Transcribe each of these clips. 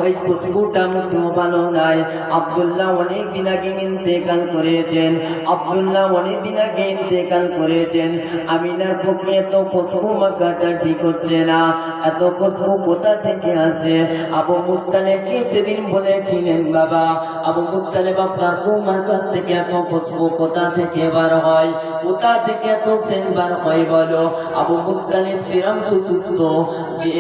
ওই খুশবুটা মুখেও ভালো নাই। আব্দুল্লাহ অনেক দিন আগে ইন্তেকাল করেছেন। আব্দুল্লাহ অনেক দিন আগে ইন্তেকাল করেছেন। আমিনার পক্ষে এত খুশবু মাখাটা ঠিক হচ্ছে না। এত খুশবু কোথা থেকে আসে? আবু মুত্তালিবকে সেদিন বলেছিলেন, বাবা আবু মুত্তালিব, আপনার বৌমার কাছ থেকে এত খুশবু কোথা থেকে বার হয়? কোথা থেকে এত সেন্ট বার হয় বলো? আবু মুত্তালিব সিরাম সুসুত্র যে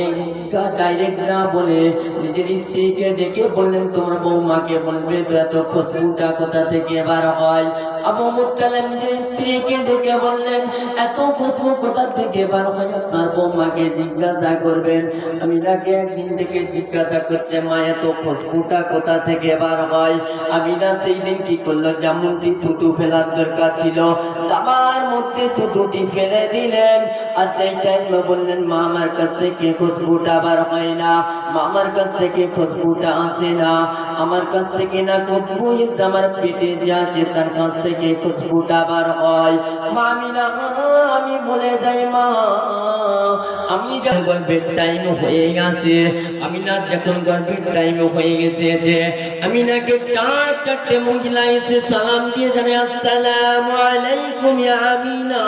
ডাইরেক্ট না বলে নিজের স্ত্রীকে ডেকে বললেন, তোমার বৌমাকে বলবে তো এত খুশবুটা কোথা থেকে বার হয়। আবু মুত্তালিব নিজের স্ত্রীকে ডেকে বললেন, এত খুশবু কোথা থেকে বার হয় আপনার বৌমাকে জিজ্ঞাসা করবেন। আমিনাকে একদিন থেকে জিজ্ঞাসা করছে, মা এত খুশবুটা কোথা থেকে বার হয়? আমিনা সেই দিন কি করলো, যেমনটি থুতু ফেলার দরকার ছিল জামার মধ্যে থুতুটি ফেলে দিলেন। আর সেই টাইমে বললেন, মা আমার কাছ থেকে খুশবুটা বার হয় না, মা আমার কাছ থেকে খুশবুটা আসে না, আমার কাছ থেকে না খুশবু আমার পেটে যে আছে তার কাছ থেকে খুশবুটা বার হয়। মা আমিনা, আমি বলে যাই মা, আমি যখন গর্ভের টাইম হয়ে গেছে, আমিনা যখন গর্ভের টাইম হয়ে গেছে, আমিনাকে চারটে মহিলা এসে সালাম দিয়ে জানে, আসসালামু আলাইকুম ইয়া আমিনা,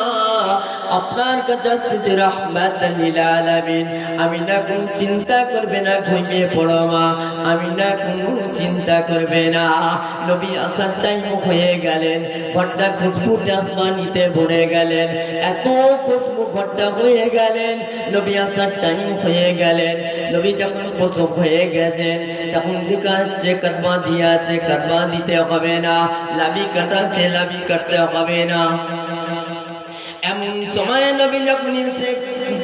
আপনার কাছে আসছে রাহমাতাল লিল আলামিন। আমিনা কোন চিন্তা করবে না, ঘুমিয়ে পড়ো মা, আমিনা কোন চিন্তা করবে না। নবী আসার টাইম হয়ে গেলেন, ঘরটা খুশবুতে আসমানিতে ভরে গেলেন, এত খুশবু ঘরটা হয়ে গেলেন। নবী আসার টাইম হয়ে গেলেন, নবী যখন প্রসব হয়ে গেছেন তখন দেখাচ্ছে কাটবা দিয়েছে, কাটবা দিতে হবে না, লাভি কাটাচ্ছে, লাভি কাটতে হবে না। এমন সময় নবী যখন এসে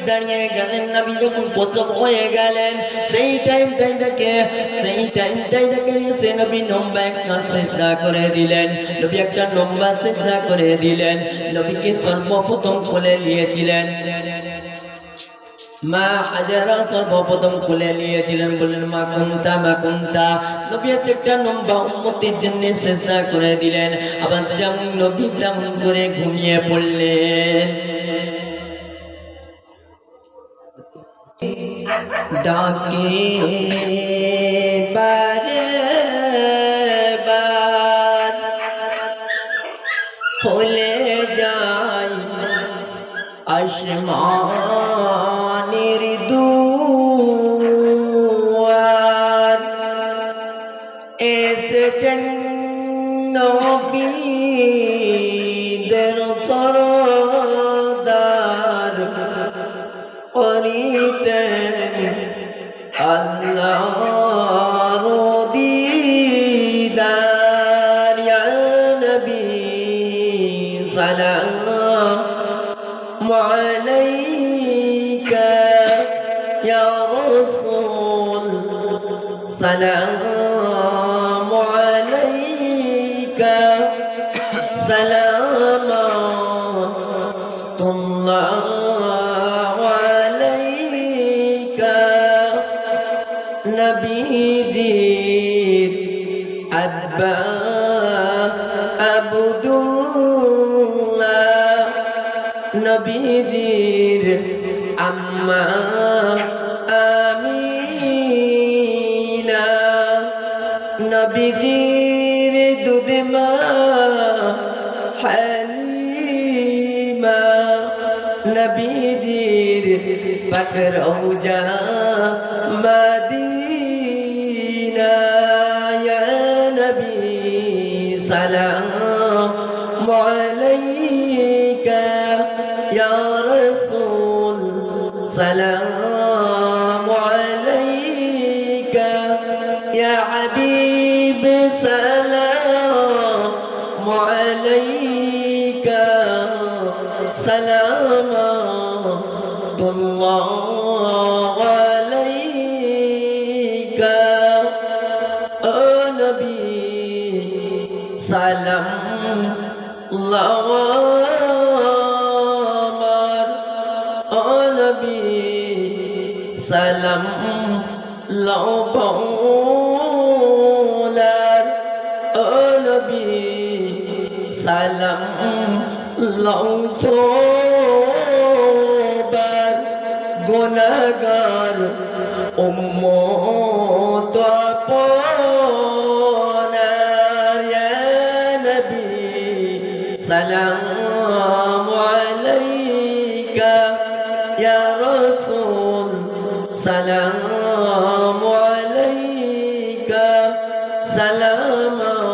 দাঁড়িয়ে গেলেন, নবী যখন প্রসব হয়ে গেলেন, সেই টাইমটাই দেখে এসে নবী লম্বা একটা সিজদা করে দিলেন। নবী একটা লম্বা সিজদা করে দিলেন। নবীকে সর্বপ্রথম কোলে নিয়েছিলেন মা হাজারা, সর্বপ্রথম কোলে নিয়েছিলেন। বললেন, মা কুনতা, মা কুনতা। নবী একটা লম্বা উম্মতির জন্য সিজদা করে দিলেন। আবার যেমন নবী তেমন করে ঘুমিয়ে পড়লেন। ডাকে বারে বার খুলে যায় আসমানের দুয়ার, এসেছেন নবীদের সরদার, করিতেন আল্লাহর দিদার। ইয়া নবী সালাম আলাইকা, ইয়া রাসূল সালাম আলাইকা, সালামাতুল্লাহ আলাইকা। নবীজির আব্বা আব্দুল্লাহ, নবীজির আম্মা আমিনা, নবীজির দুধমা হালিমা, নবীজির পাকের রওজা মদিনা। ইয়া নবী সালাম আলাইকা, ইয়া রাসূল সালাম আলাইকা, ইয়া হাবিব সালাম আলাইকা, সালামাতুল্লাহ আলাইকা। ও নবী সালাম আমার, ও নবী সালাম লওলার, ও নবী সালাম লওবার, গুনাহগার উম্মত আপনার ইয়া নবী সালাম আলাইকা ইয়া রাসূল সালাম আলাইকা সালামাতুল্লাহ